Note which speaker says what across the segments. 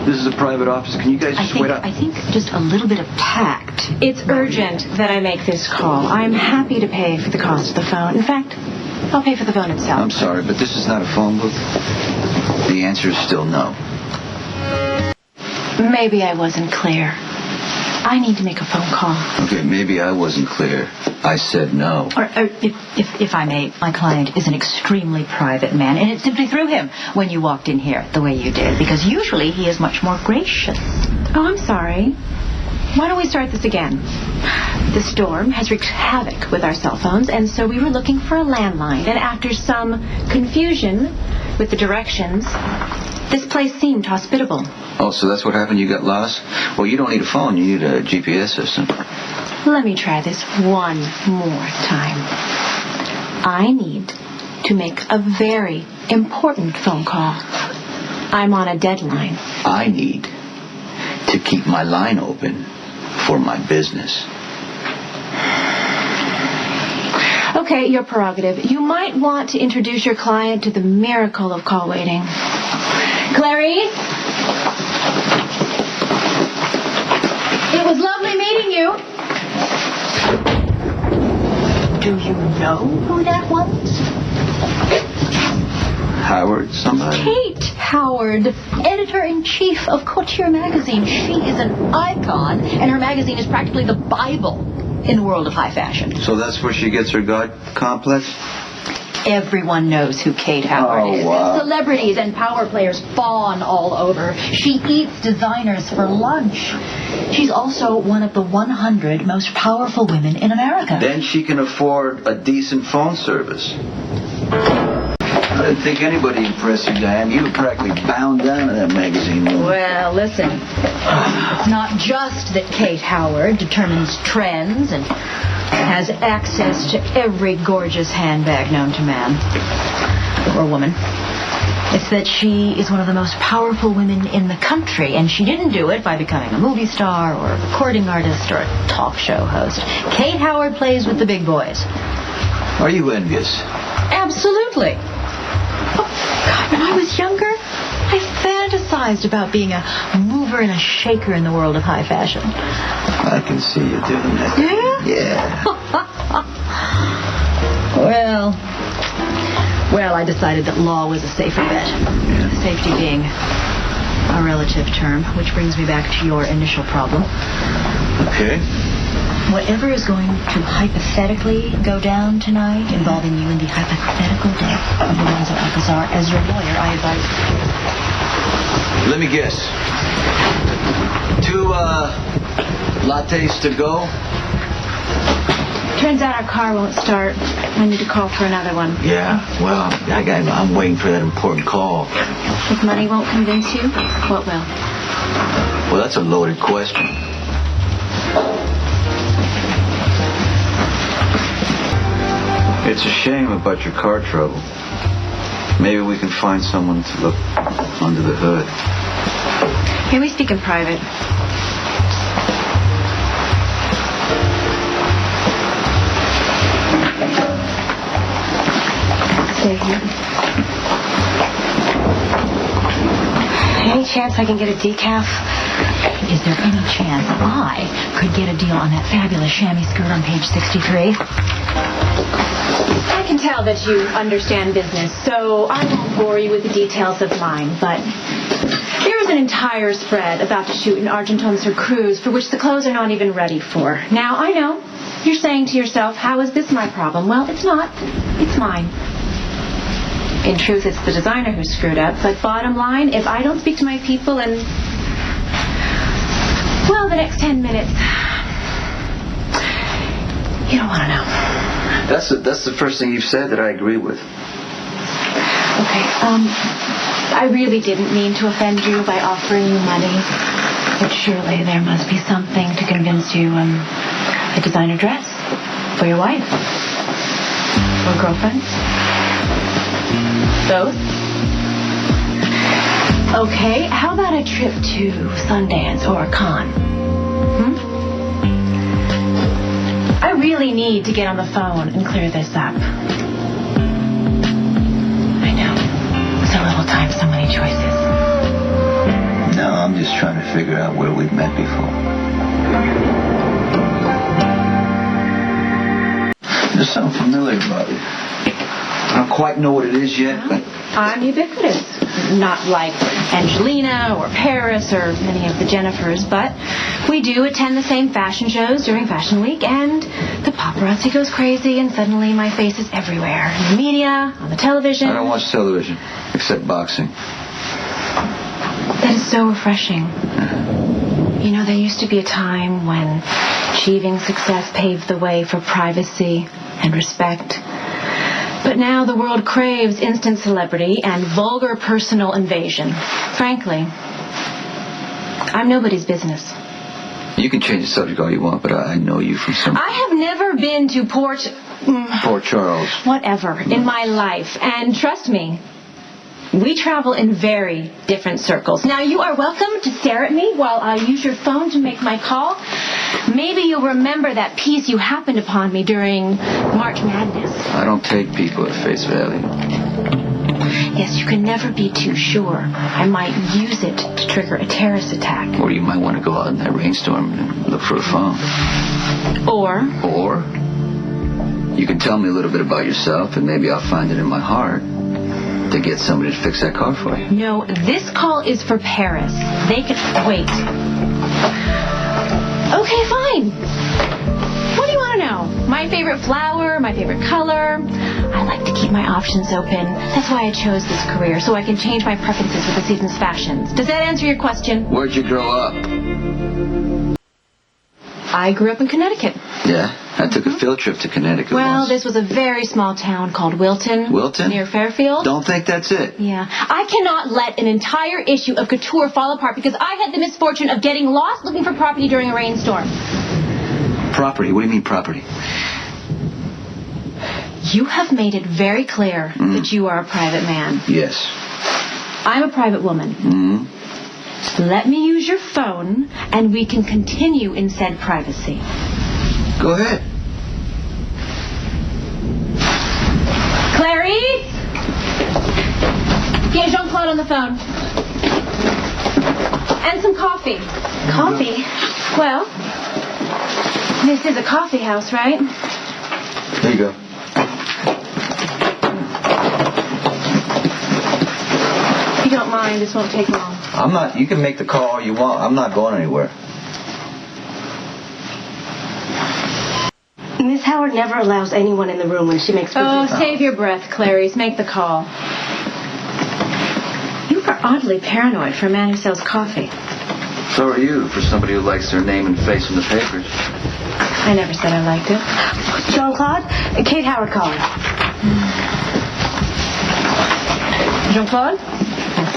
Speaker 1: This is a private office. Can you guys just wait up?
Speaker 2: I think just a little bit of tact.
Speaker 3: It's urgent that I make this call. I'm happy to pay for the cost of the phone. In fact, I'll pay for the phone itself.
Speaker 1: I'm sorry, but this is not a phone booth. The answer is still no.
Speaker 3: Maybe I wasn't clear. I need to make a phone call.
Speaker 1: Okay, maybe I wasn't clear. I said no.
Speaker 2: Or if I may, my client is an extremely private man, and it simply threw him when you walked in here the way you did, because usually he is much more gracious.
Speaker 3: Oh, I'm sorry. Why don't we start this again? The storm has wreaked havoc with our cell phones, and so we were looking for a landline. And after some confusion with the directions, this place seemed hospitable.
Speaker 1: Oh, so that's what happened? You got lost? Well, you don't need a phone. You need a GPS system.
Speaker 3: Let me try this one more time. I need to make a very important phone call. I'm on a deadline.
Speaker 1: I need to keep my line open for my business.
Speaker 3: Okay, your prerogative. You might want to introduce your client to the miracle of call waiting. Clarice? It was lovely meeting you.
Speaker 2: Do you know who that was?
Speaker 1: Howard, somebody?
Speaker 2: Kate Howard, editor-in-chief of Couture magazine. She is an icon, and her magazine is practically the Bible in the world of high fashion.
Speaker 1: So that's where she gets her God complex?
Speaker 2: Everyone knows who Kate Howard is.
Speaker 1: Wow.
Speaker 2: Celebrities and power players fawn all over. She eats designers for lunch. She's also one of the 100 most powerful women in America.
Speaker 1: Then she can afford a decent phone service. I didn't think anybody impressed you, Diane. You were practically bound down to that magazine.
Speaker 2: Well, listen. It's not just that Kate Howard determines trends and has access to every gorgeous handbag known to man or woman. It's that she is one of the most powerful women in the country, and she didn't do it by becoming a movie star or a recording artist or a talk show host. Kate Howard plays with the big boys.
Speaker 1: Are you envious?
Speaker 2: Absolutely. Oh, God, when I was younger, I fantasized about being a mover and a shaker in the world of high fashion.
Speaker 1: I can see you doing that.
Speaker 2: Yeah? Well, I decided that law was a safer bet.
Speaker 1: Yeah.
Speaker 2: Safety being a relative term, which brings me back to your initial problem.
Speaker 1: Okay.
Speaker 2: Whatever is going to hypothetically go down tonight involving you in the hypothetical death of Lorenzo Alcazar, as your lawyer, I advise you.
Speaker 1: Let me guess. 2 lattes to go?
Speaker 3: Turns out our car won't start. I need to call for another one.
Speaker 1: Yeah, well, I'm waiting for that important call.
Speaker 3: If money won't convince you, what will?
Speaker 1: Well, that's a loaded question. It's a shame about your car trouble. Maybe we can find someone to look under the hood.
Speaker 3: May we speak in private? Stay here. Any chance I can get a decaf?
Speaker 2: Is there any chance I could get a deal on that fabulous chamois skirt on page 63?
Speaker 3: I can tell that you understand business, so I won't bore you with the details of mine, but there is an entire spread about to shoot in Argenton-sur-Creuse for which the clothes are not even ready for. Now, I know, you're saying to yourself, how is this my problem? Well, it's not. It's mine. In truth, it's the designer who screwed up, but bottom line, if I don't speak to my people in, well, the next 10 minutes, you don't want to know.
Speaker 1: That's the first thing you've said that I agree with.
Speaker 3: Okay, I really didn't mean to offend you by offering you money, but surely there must be something to convince you, a designer dress for your wife or girlfriend. Both? Okay, how about a trip to Sundance or Cannes? I really need to get on the phone and clear this up. I know. So little time, so many choices.
Speaker 1: No, I'm just trying to figure out where we've met before. There's something familiar about it. I don't quite know what it is yet, but...
Speaker 3: I'm ubiquitous. Not like Angelina or Paris or many of the Jennifers, but we do attend the same fashion shows during Fashion Week, and the paparazzi goes crazy, and suddenly my face is everywhere. In the media, on the television.
Speaker 1: I don't watch television, except boxing.
Speaker 3: That is so refreshing. You know, there used to be a time when achieving success paved the way for privacy and respect. But now the world craves instant celebrity and vulgar personal invasion. Frankly, I'm nobody's business.
Speaker 1: You can change the subject all you want, but I know you from some...
Speaker 3: I have never been to Port
Speaker 1: Charles.
Speaker 3: Whatever, in my life. And trust me, we travel in very different circles. Now, you are welcome to stare at me while I use your phone to make my call. Maybe you'll remember that piece you happened upon me during March Madness.
Speaker 1: I don't take people at face value.
Speaker 3: Yes, you can never be too sure. I might use it to trigger a terrorist attack.
Speaker 1: Or you might want to go out in that rainstorm and look for a phone.
Speaker 3: Or
Speaker 1: you can tell me a little bit about yourself, and maybe I'll find it in my heart to get somebody to fix that car for you.
Speaker 3: No, this call is for Paris. They can... Wait. Okay, fine. What do you want to know? My favorite flower? My favorite color? I like to keep my options open. That's why I chose this career, so I can change my preferences with the season's fashions. Does that answer your question?
Speaker 1: Where'd you grow up?
Speaker 3: I grew up in Connecticut.
Speaker 1: Yeah, I took a field trip to Connecticut once.
Speaker 3: This was a very small town called Wilton.
Speaker 1: Wilton?
Speaker 3: Near Fairfield.
Speaker 1: Don't think that's it.
Speaker 3: Yeah. I cannot let an entire issue of Couture fall apart because I had the misfortune of getting lost looking for property during a rainstorm.
Speaker 1: Property? What do you mean property?
Speaker 3: You have made it very clear that you are a private man.
Speaker 1: Yes.
Speaker 3: I'm a private woman. Let me use your phone, and we can continue in said privacy.
Speaker 1: Go ahead.
Speaker 3: Clary? Get Jean-Claude on the phone. And some coffee. Coffee? Well, this is a coffee house, right?
Speaker 1: There you go.
Speaker 3: If you don't mind, this won't take long.
Speaker 1: I'm not... You can make the call all you want. I'm not going anywhere.
Speaker 4: Miss Howard never allows anyone in the room when she makes business.
Speaker 3: Oh, save your breath, Clarice. Make the call. You are oddly paranoid for a man who sells coffee.
Speaker 1: So are you, for somebody who likes their name and face in the papers.
Speaker 3: I never said I liked it.
Speaker 4: Jean-Claude, Kate Howard calling.
Speaker 3: Jean-Claude?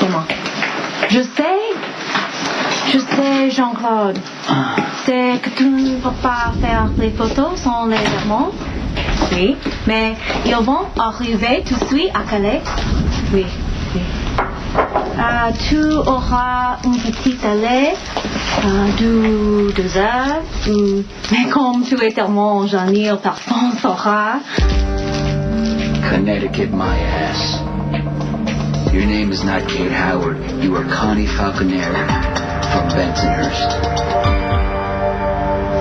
Speaker 3: C'est moi. Je sais, Jean-Claude. C'est que tu ne peux pas faire les photos sans les amants. Oui, mais ils vont arriver tout de suite à Calais. Oui. Tu auras une petite allée de 2 heures. Mais comme tu es tellement gêné, personne ne saura.
Speaker 1: Connecticut, my ass. Your name is not Kate Howard. You are Connie Falconeri from Bensonhurst.